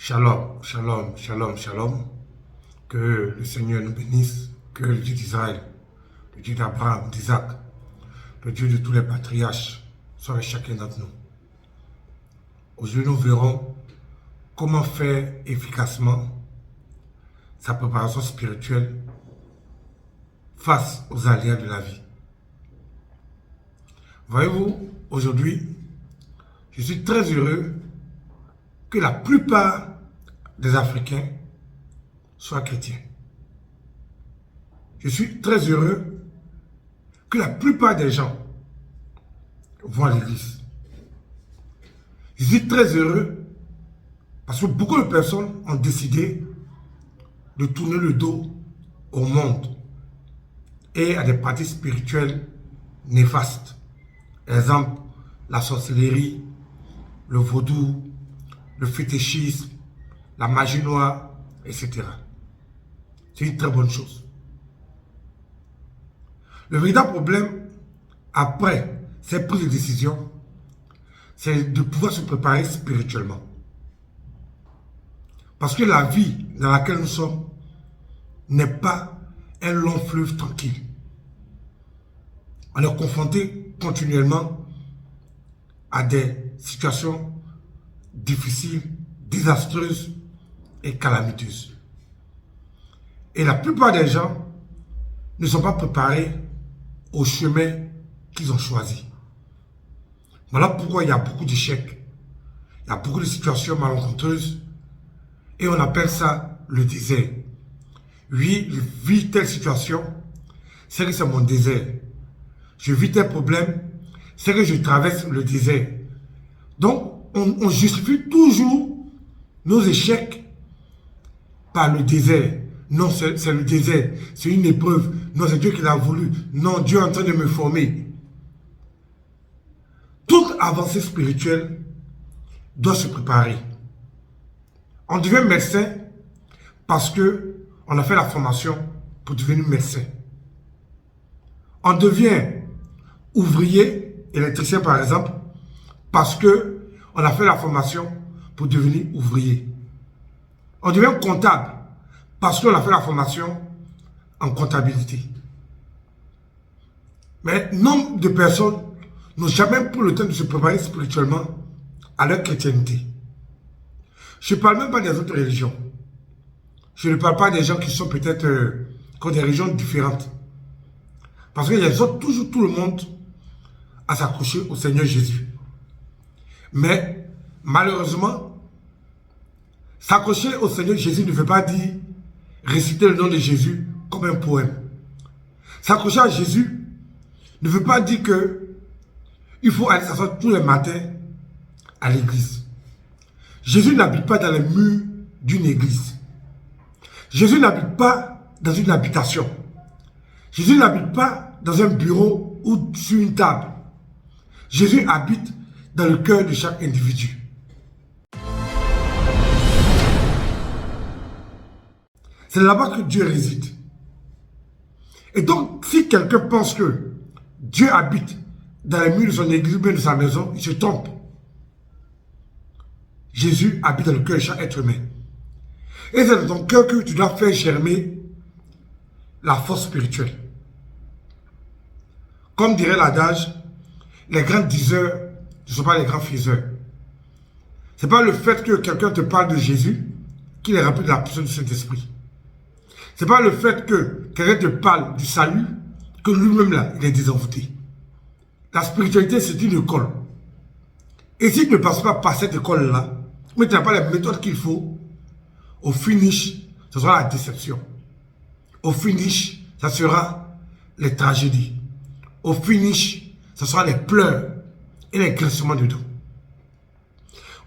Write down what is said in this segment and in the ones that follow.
Shalom, shalom, shalom, shalom. Que le Seigneur nous bénisse, que le Dieu d'Israël, le Dieu d'Abraham, d'Isaac, le Dieu de tous les patriarches soit avec chacun d'entre nous. Aujourd'hui, nous verrons comment faire efficacement sa préparation spirituelle face aux aléas de la vie. Voyez-vous, aujourd'hui, je suis très heureux que la plupart des Africains soient chrétiens. Je suis très heureux que la plupart des gens vont à l'église. Je suis très heureux parce que beaucoup de personnes ont décidé de tourner le dos au monde et à des pratiques spirituelles néfastes. Exemple, la sorcellerie, le vaudou, le fétichisme, la magie noire, etc. C'est une très bonne chose. Le véritable problème, après ces prises de décision, c'est de pouvoir se préparer spirituellement. Parce que la vie dans laquelle nous sommes n'est pas un long fleuve tranquille. On est confronté continuellement à des situations difficiles, désastreuses et calamiteuses. Et la plupart des gens ne sont pas préparés au chemin qu'ils ont choisi. Voilà pourquoi il y a beaucoup d'échecs, il y a beaucoup de situations malencontreuses et on appelle ça le désert. Oui, je vis telle situation, c'est que c'est mon désert. Je vis tel problème, c'est que je traverse le désert. Donc, on justifie toujours nos échecs par le désert. Non, c'est le désert, c'est une épreuve. Non, c'est Dieu qui l'a voulu. Non, Dieu est en train de me former. Toute avancée spirituelle doit se préparer. On devient médecin parce qu'on a fait la formation pour devenir médecin. On devient ouvrier, électricien par exemple, parce qu'on a fait la formation pour devenir ouvrier. On devient comptable parce qu'on a fait la formation en comptabilité. Mais nombre de personnes n'ont jamais pris le temps de se préparer spirituellement à leur chrétienté. Je ne parle même pas des autres religions. Je ne parle pas des gens qui sont peut-être qui ont des religions différentes. Parce qu'ils exhortent toujours tout le monde à s'accrocher au Seigneur Jésus. Mais malheureusement, s'accrocher au Seigneur Jésus ne veut pas dire réciter le nom de Jésus comme un poème. S'accrocher à Jésus ne veut pas dire que il faut aller s'asseoir tous les matins à l'église. Jésus n'habite pas dans les murs d'une église. Jésus n'habite pas dans une habitation. Jésus n'habite pas dans un bureau ou sur une table. Jésus habite dans le cœur de chaque individu. C'est là-bas que Dieu réside. Et donc, si quelqu'un pense que Dieu habite dans les murs de son église ou bien de sa maison, il se trompe. Jésus habite dans le cœur de chaque être humain. Et c'est dans ton cœur que tu dois faire germer la force spirituelle. Comme dirait l'adage, les grands diseurs ne sont pas les grands faiseurs. Ce n'est pas le fait que quelqu'un te parle de Jésus qu'il est rempli de la puissance du Saint-Esprit. Ce n'est pas le fait que quelqu'un te parle du salut que lui-même là, il est désenvoûté. La spiritualité, c'est une école. Et si tu ne passes pas par cette école-là, mais tu n'as pas les méthodes qu'il faut, au finish, ce sera la déception. Au finish, ça sera les tragédies. Au finish, ce sera les pleurs et les grincements de dos.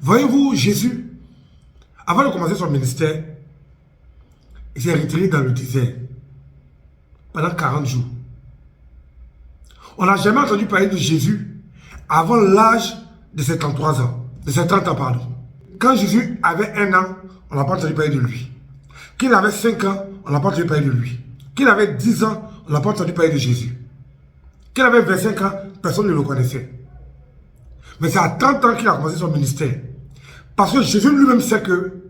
Voyez-vous, Jésus, avant de commencer son ministère, il s'est retiré dans le désert pendant 40 jours. On n'a jamais entendu parler de Jésus avant l'âge de ses 33 ans, de ses 30 ans, pardon. Quand Jésus avait 1 an, on n'a pas entendu parler de lui. Qu'il avait 5 ans, on n'a pas entendu parler de lui. Qu'il avait 10 ans, on n'a pas entendu parler de Jésus. Qu'il avait 25 ans, personne ne le connaissait. Mais c'est à 30 ans qu'il a commencé son ministère. Parce que Jésus lui-même sait que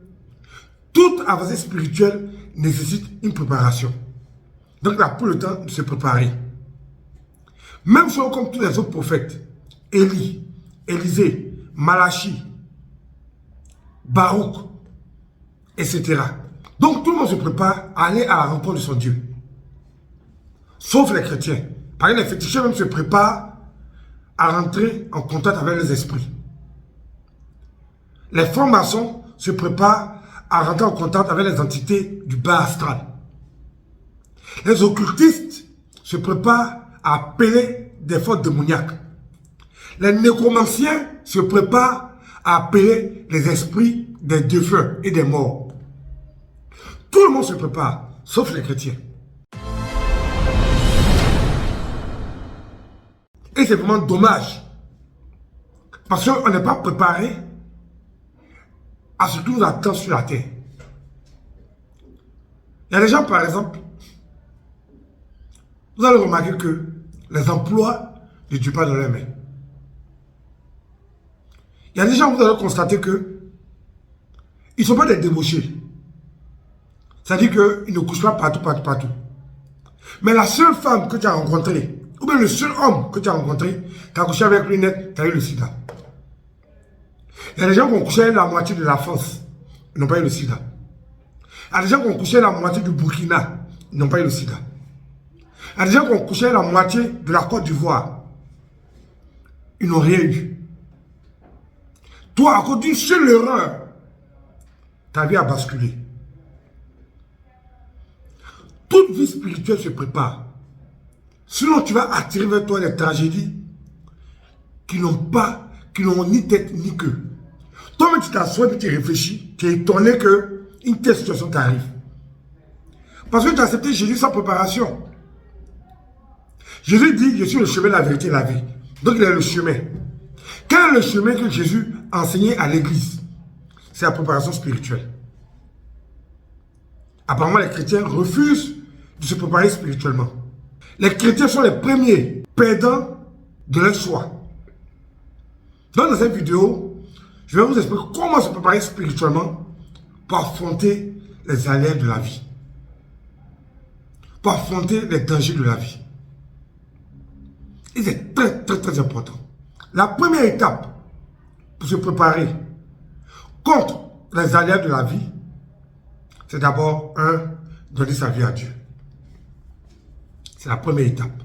Toute avancée spirituelle nécessite une préparation. Donc, il a pris le temps de se préparer. Même si on comme tous les autres prophètes, Élie, Élisée, Malachi, Baruch, etc. Donc, tout le monde se prépare à aller à la rencontre de son Dieu. Sauf les chrétiens. Par exemple, les féticheurs même se préparent à rentrer en contact avec les esprits. Les francs-maçons se préparent à rentrer en contact avec les entités du bas astral. Les occultistes se préparent à appeler des forces démoniaques. Les nécromanciens se préparent à appeler les esprits des défunts et des morts. Tout le monde se prépare, sauf les chrétiens. Et c'est vraiment dommage. Parce qu'on n'est pas préparé à ce qui nous attend sur la terre. Il y a des gens, par exemple, vous allez remarquer que les emplois ne durent pas dans leurs mains. Il y a des gens, vous allez constater que ils ne sont pas des débauchés. C'est-à-dire qu'ils ne couchent pas partout. Mais la seule femme que tu as rencontrée, ou bien le seul homme que tu as rencontré, tu as couché avec lui net, tu as eu le sida. Il y a des gens qui ont couché la moitié de la France, ils n'ont pas eu le sida. Il y a des gens qui ont couché la moitié du Burkina, ils n'ont pas eu le sida. Il y a des gens qui ont couché la moitié de la Côte d'Ivoire, ils n'ont rien eu. Toi, à cause d'une seule erreur, ta vie a basculé. Toute vie spirituelle se prépare. Sinon, tu vas attirer vers toi des tragédies qui n'ont ni tête ni queue. Toi-même, tu t'assois et tu réfléchis, tu es étonné qu'une telle situation t'arrive. Parce que tu as accepté Jésus sans préparation. Jésus dit, je suis le chemin, la vérité et la vie. Donc, il est le chemin. Quel est le chemin que Jésus a enseigné à l'église? C'est la préparation spirituelle. Apparemment, les chrétiens refusent de se préparer spirituellement. Les chrétiens sont les premiers perdants de leur choix. Donc, dans cette vidéo, je vais vous expliquer comment se préparer spirituellement pour affronter les aléas de la vie. Pour affronter les dangers de la vie. Et c'est très important. La première étape pour se préparer contre les aléas de la vie, c'est d'abord, donner sa vie à Dieu. C'est la première étape.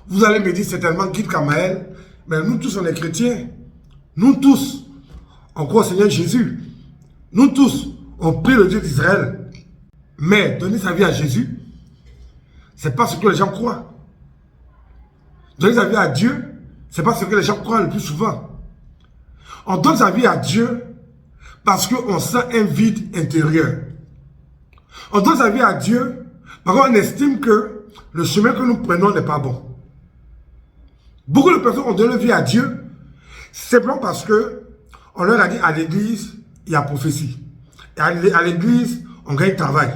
Vous allez me dire certainement, Guide Kamael, mais nous tous, on est chrétiens. Nous tous, on croit au Seigneur Jésus. Nous tous, on prie le Dieu d'Israël. Mais donner sa vie à Jésus, c'est pas ce que les gens croient. Donner sa vie à Dieu, c'est pas ce que les gens croient le plus souvent. On donne sa vie à Dieu parce qu'on sent un vide intérieur. On donne sa vie à Dieu parce qu'on estime que le chemin que nous prenons n'est pas bon. Beaucoup de personnes ont donné leur vie à Dieu simplement parce que on leur a dit à l'église, il y a prophétie. Et à l'église, on gagne travail.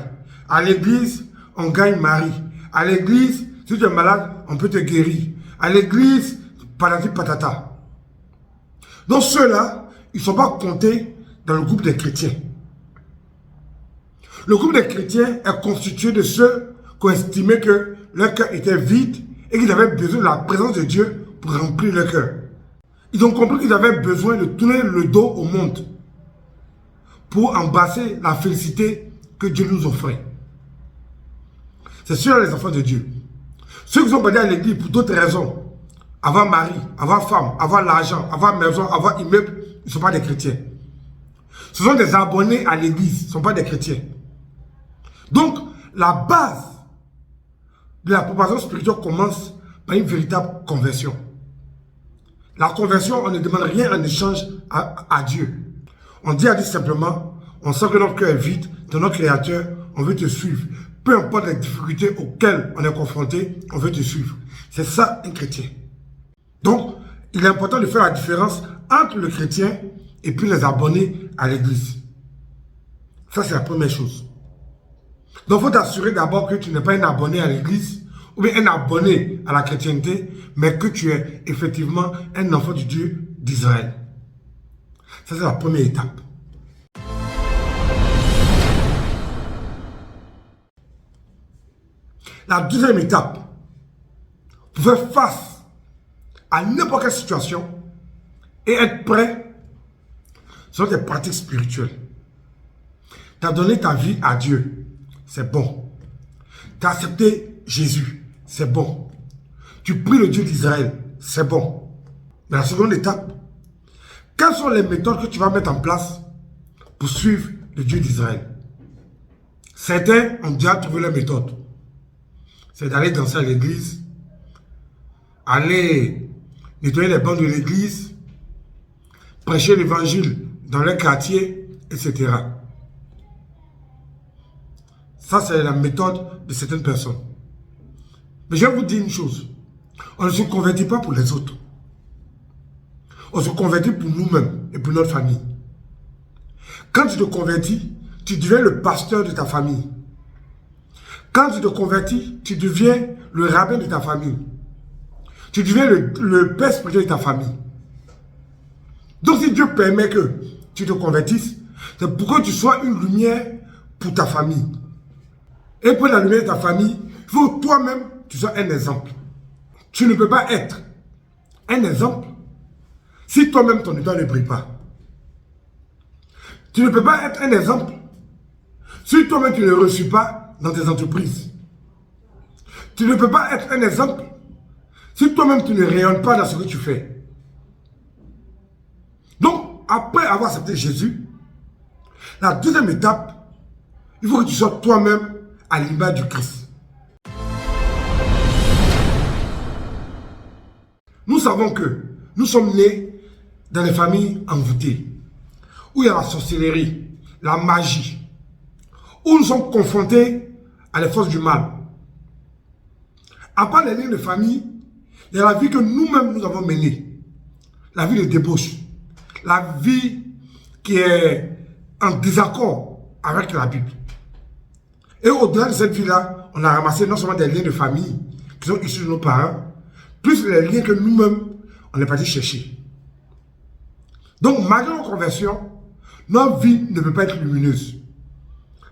À l'église, on gagne mari. À l'église, si tu es malade, on peut te guérir. À l'église, patati patata. Donc ceux-là, ils ne sont pas comptés dans le groupe des chrétiens. Le groupe des chrétiens est constitué de ceux qui ont estimé que leur cœur était vide et qu'ils avaient besoin de la présence de Dieu pour remplir leur cœur. Ils ont compris qu'ils avaient besoin de tourner le dos au monde pour embrasser la félicité que Dieu nous offrait. C'est ceux-là les enfants de Dieu. Ceux qui sont partis à l'église pour d'autres raisons, avoir mari, avoir femme, avoir l'argent, avoir maison, avoir immeuble, ils ne sont pas des chrétiens. Ce sont des abonnés à l'église, ils ne sont pas des chrétiens. Donc, la base de la préparation spirituelle commence par une véritable conversion. La conversion, on ne demande rien en échange à Dieu. On dit à Dieu simplement, on sent que notre cœur est vide, de notre Créateur, on veut te suivre. Peu importe les difficultés auxquelles on est confronté, on veut te suivre. C'est ça un chrétien. Donc, il est important de faire la différence entre le chrétien et puis les abonnés à l'église. Ça, c'est la première chose. Donc, il faut t'assurer d'abord que tu n'es pas un abonné à l'église ou bien un abonné à la chrétienté, mais que tu es effectivement un enfant du Dieu d'Israël. Ça, c'est la première étape. La deuxième étape, pour faire face à n'importe quelle situation et être prêt, ce sont des pratiques spirituelles. Tu as donné ta vie à Dieu, c'est bon. Tu as accepté Jésus, c'est bon. Tu pries le Dieu d'Israël, c'est bon. Mais la seconde étape, quelles sont les méthodes que tu vas mettre en place pour suivre le Dieu d'Israël? Certains ont déjà trouvé leur méthode. C'est d'aller danser à l'église, aller nettoyer les bancs de l'église, prêcher l'évangile dans les quartiers, etc. Ça, c'est la méthode de certaines personnes. Mais je vais vous dire une chose. On ne se convertit pas pour les autres. On se convertit pour nous-mêmes et pour notre famille. Quand tu te convertis, tu deviens le pasteur de ta famille. Quand tu te convertis, tu deviens le rabbin de ta famille. Tu deviens le père spirituel de ta famille. Donc si Dieu permet que tu te convertisses, c'est pour que tu sois une lumière pour ta famille. Et pour la lumière de ta famille, il faut que toi-même, tu sois un exemple. Tu ne peux pas être un exemple si toi-même ton étoile ne brille pas. Tu ne peux pas être un exemple si toi-même tu ne reçus pas dans tes entreprises. Tu ne peux pas être un exemple si toi-même tu ne rayonnes pas dans ce que tu fais. Donc, après avoir accepté Jésus, la deuxième étape, il faut que tu sois toi-même à l'image du Christ. Nous savons que nous sommes nés dans des familles envoûtées, où il y a la sorcellerie, la magie, où nous sommes confrontés à les forces du mal. À part les liens de famille, il y a la vie que nous-mêmes nous avons menée, la vie de débauche, la vie qui est en désaccord avec la Bible. Et au-delà de cette vie-là, on a ramassé non seulement des liens de famille qui sont issus de nos parents, plus les liens que nous-mêmes, on est parti chercher. Donc, malgré nos conversions, notre vie ne peut pas être lumineuse.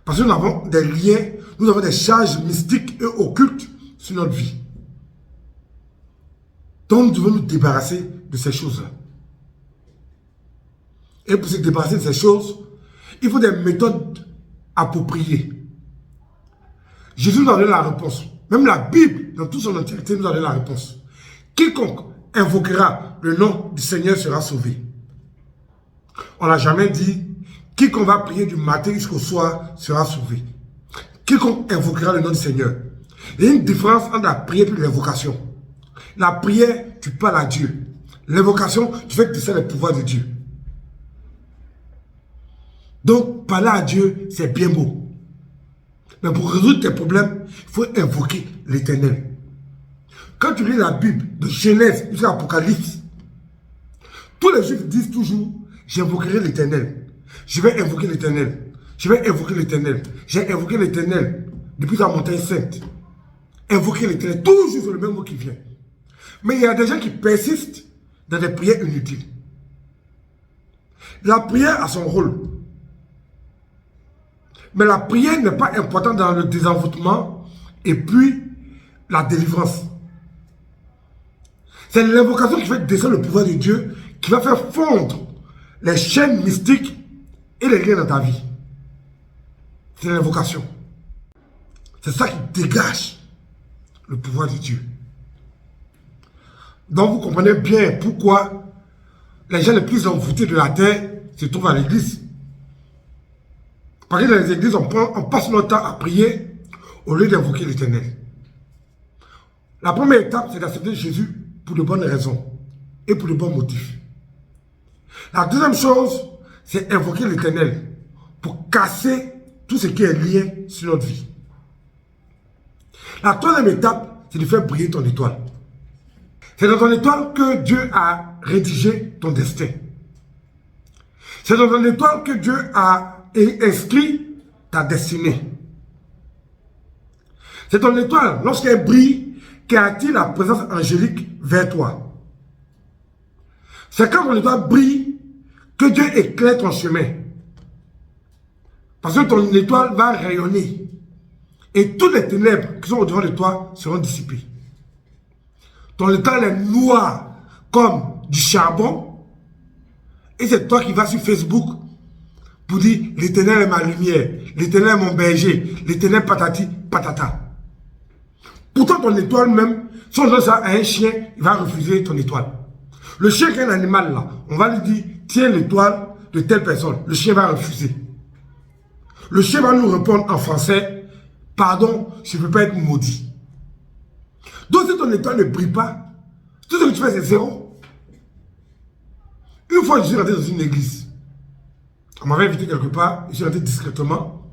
Parce que nous avons des liens, nous avons des charges mystiques et occultes sur notre vie. Donc, nous devons nous débarrasser de ces choses-là. Et pour se débarrasser de ces choses, il faut des méthodes appropriées. Jésus nous a donné la réponse. Même la Bible, dans toute son entièreté, nous a donné la réponse. Quiconque invoquera le nom du Seigneur sera sauvé. On n'a jamais dit, quiconque va prier du matin jusqu'au soir sera sauvé. Quiconque invoquera le nom du Seigneur. Il y a une différence entre la prière et l'invocation. La prière, tu parles à Dieu. L'invocation, tu fais que tu sais le pouvoir de Dieu. Donc, parler à Dieu, c'est bien beau. Mais pour résoudre tes problèmes, il faut invoquer l'Éternel. Quand tu lis la Bible, de Genèse jusqu'à Apocalypse, tous les Juifs disent toujours, j'invoquerai l'Éternel. Je vais invoquer l'Éternel. Je vais invoquer l'Éternel. J'ai invoqué l'Éternel depuis la montagne sainte. Invoquer l'Éternel, toujours c'est le même mot qui vient. Mais il y a des gens qui persistent dans des prières inutiles. La prière a son rôle. Mais la prière n'est pas importante dans le désenvoûtement et puis la délivrance. C'est l'invocation qui fait descendre le pouvoir de Dieu, qui va faire fondre les chaînes mystiques et les liens dans ta vie. C'est l'invocation. C'est ça qui dégage le pouvoir de Dieu. Donc vous comprenez bien pourquoi les gens les plus envoûtés de la terre se trouvent à l'église. Parce que dans les églises, on passe notre temps à prier au lieu d'invoquer l'Éternel. La première étape, c'est d'accepter Jésus pour de bonnes raisons et pour de bons motifs. La deuxième chose, c'est invoquer l'Éternel pour casser tout ce qui est lié sur notre vie. La troisième étape, c'est de faire briller ton étoile. C'est dans ton étoile que Dieu a rédigé ton destin. C'est dans ton étoile que Dieu a inscrit ta destinée. C'est ton étoile, lorsqu'elle brille, qui attire la présence angélique vers toi. C'est quand ton étoile brille que Dieu éclaire ton chemin. Parce que ton étoile va rayonner. Et toutes les ténèbres qui sont au-devant de toi seront dissipées. Ton étoile est noire comme du charbon. Et c'est toi qui vas sur Facebook pour dire l'Éternel est ma lumière, l'Éternel est mon berger, l'Éternel patati patata. Pourtant ton étoile même, si on donne ça à un chien, il va refuser ton étoile. Le chien qui est un animal là, on va lui dire tiens l'étoile de telle personne. Le chien va refuser. Le chien va nous répondre en français pardon, je ne peux pas être maudit. Donc si ton étoile ne brille pas, tout ce que tu fais c'est zéro. Une fois je suis rentré dans une église. On m'avait invité quelque part, je suis rentré discrètement.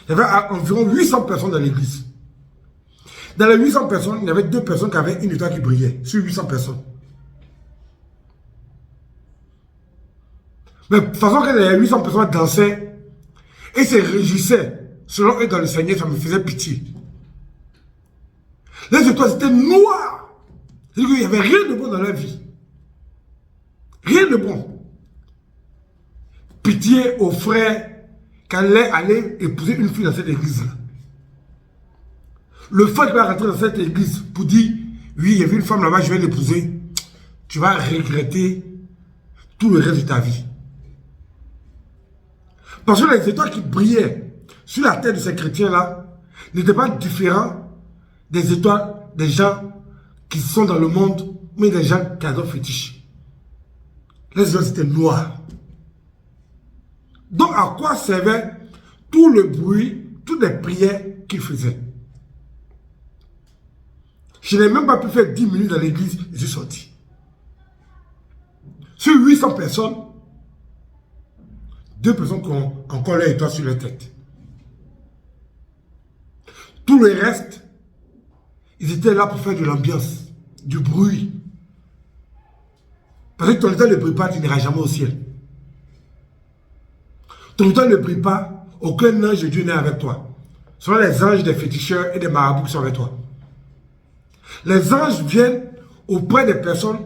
Il y avait environ 800 personnes dans l'église. Dans les 800 personnes, il y avait 2 personnes qui avaient une étoile qui brillait, sur 800 personnes. Mais de toute façon, quand les 800 personnes dansaient et se réjouissaient, selon eux dans le Seigneur, ça me faisait pitié. Les étoiles étaient noires. Il n'y avait rien de bon dans leur vie. Rien de bon. Pitié aux frères qui allaient aller épouser une fille dans cette église-là. Le frère qui va rentrer dans cette église pour dire oui, il y avait une femme là-bas, je vais l'épouser. Tu vas regretter tout le reste de ta vie. Parce que les étoiles qui brillaient sur la tête de ces chrétiens-là n'étaient pas différents des étoiles des gens qui sont dans le monde, mais des gens qui adorent fétiche. Les étoiles étaient noires. Donc à quoi servait tout le bruit, toutes les prières qu'ils faisaient? Je n'ai même pas pu faire 10 minutes dans l'église, je suis sorti. Sur 800 personnes, 2 personnes qui ont encore leur étoile sur leur tête. Tout le reste, ils étaient là pour faire de l'ambiance, du bruit. Parce que ton étoile ne brille pas, tu n'iras jamais au ciel. Ton étoile ne brille pas, aucun ange de Dieu n'est avec toi. Ce sont les anges des féticheurs et des marabouts qui sont avec toi. Les anges viennent auprès des personnes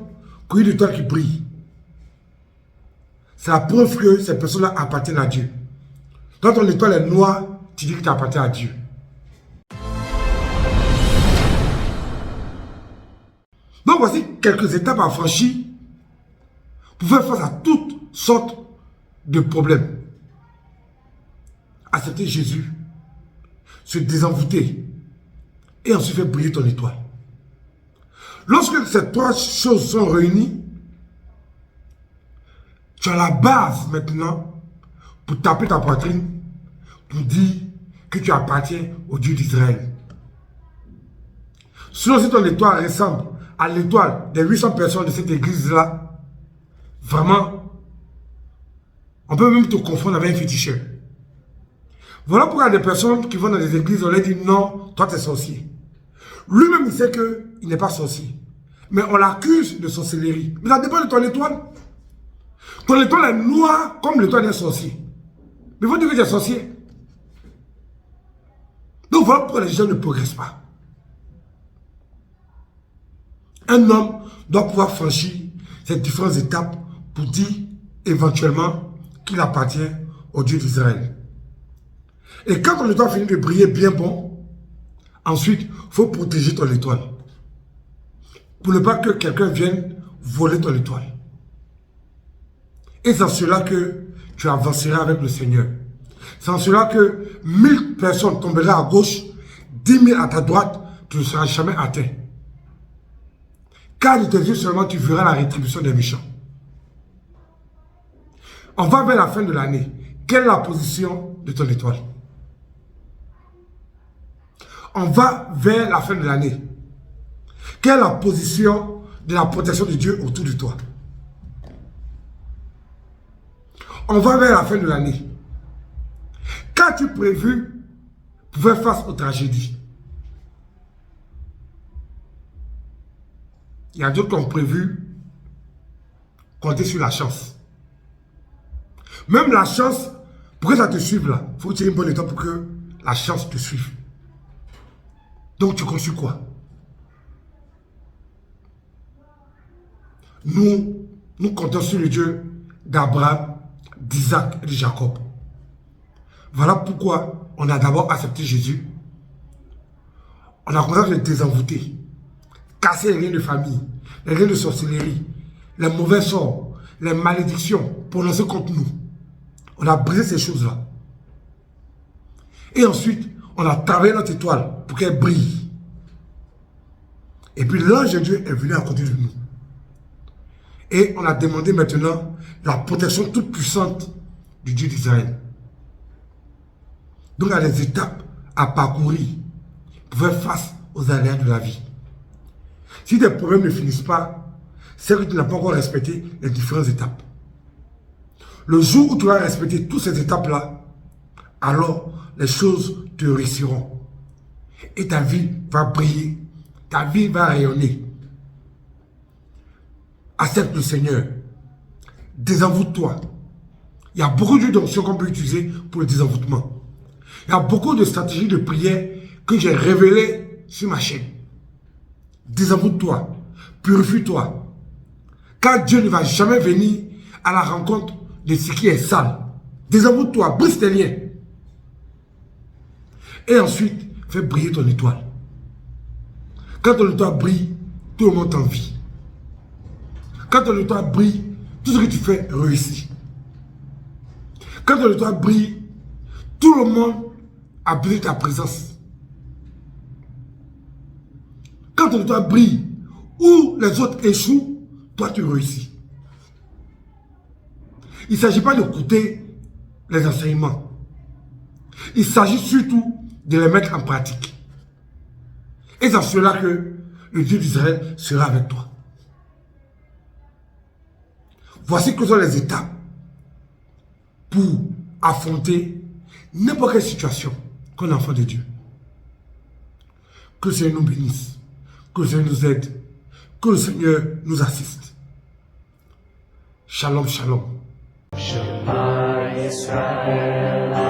qui ont une étoile qui brille. C'est la preuve que ces personnes-là appartiennent à Dieu. Quand ton étoile est noire, tu dis que tu appartiens à Dieu. Donc voici quelques étapes à franchir pour faire face à toutes sortes de problèmes. Accepter Jésus, se désenvoûter et ensuite faire briller ton étoile. Lorsque ces 3 choses sont réunies, tu as la base maintenant pour taper ta poitrine, pour dire que tu appartiens au Dieu d'Israël. Sinon, si ton étoile ressemble à l'étoile des 800 personnes de cette église-là, vraiment, on peut même te confondre avec un féticheur. Voilà pourquoi il y a des personnes qui vont dans des églises, on leur dit non, toi tu es sorcier. Lui-même, il sait qu'il n'est pas sorcier. Mais on l'accuse de sorcellerie. Mais ça dépend de ton étoile. Ton étoile est noire comme l'étoile d'un sorcier. Mais il faut dire que tu es sorcier. Donc voilà pourquoi les gens ne progressent pas. Un homme doit pouvoir franchir ces différentes étapes pour dire éventuellement qu'il appartient au Dieu d'Israël. Et quand ton étoile finit de briller bien bon, ensuite, il faut protéger ton étoile. Pour ne pas que quelqu'un vienne voler ton étoile. Et c'est en cela que tu avanceras avec le Seigneur. C'est en cela que 1000 personnes tomberont à gauche, 10 000 à ta droite, tu ne seras jamais atteint. Car de tes yeux seulement, tu verras la rétribution des méchants. On va vers la fin de l'année. Quelle est la position de ton étoile? On va vers la fin de l'année. Quelle est la position de la protection de Dieu autour de toi? On va vers la fin de l'année. Qu'as-tu prévu pour faire face aux tragédies? Il y a d'autres qui ont prévu compter sur la chance. Même la chance, pour que ça te suive là, il faut tirer une bonne étape pour que la chance te suive. Donc tu comptes sur quoi? Nous comptons sur le Dieu d'Abraham, d'Isaac et de Jacob. Voilà pourquoi on a d'abord accepté Jésus On a commencé à les désenvoûter, casser les liens de famille, les liens de sorcellerie, les mauvais sorts, les malédictions prononcées contre nous. On a brisé ces choses-là. Et ensuite, on a travaillé notre étoile pour qu'elle brille. Et puis l'ange de Dieu est venu à côté de nous. Et on a demandé maintenant la protection toute puissante du Dieu d'Israël. Donc il y a des étapes à parcourir pour faire face aux aléas de la vie. Si des problèmes ne finissent pas, c'est que tu n'as pas encore respecté les différentes étapes. Le jour où tu vas respecter toutes ces étapes-là, alors les choses te réussiront. Et ta vie va briller, ta vie va rayonner. Accepte le Seigneur. Désenvoûte-toi. Il y a beaucoup d'options qu'on peut utiliser pour le désenvoûtement. Il y a beaucoup de stratégies de prière que j'ai révélées sur ma chaîne. Désenvoûte-toi. Purifie-toi. Car Dieu ne va jamais venir à la rencontre de ce qui est sale. Désenvoûte-toi. Brise tes liens. Et ensuite, fais briller ton étoile. Quand ton étoile brille, tout le monde t'envie. Quand ton étoile brille, tout ce que tu fais réussit. Quand ton étoile brille, tout le monde a besoin de ta présence. Quand ton étoile brille, où les autres échouent, toi tu réussis. Il ne s'agit pas d'écouter les enseignements. Il s'agit surtout de les mettre en pratique. Et c'est cela que le Dieu d'Israël sera avec toi. Voici que sont les étapes pour affronter n'importe quelle situation comme enfant de Dieu. Que le Seigneur nous bénisse, que le Seigneur nous aide, que le Seigneur nous assiste. Shalom, shalom. Shema Israël.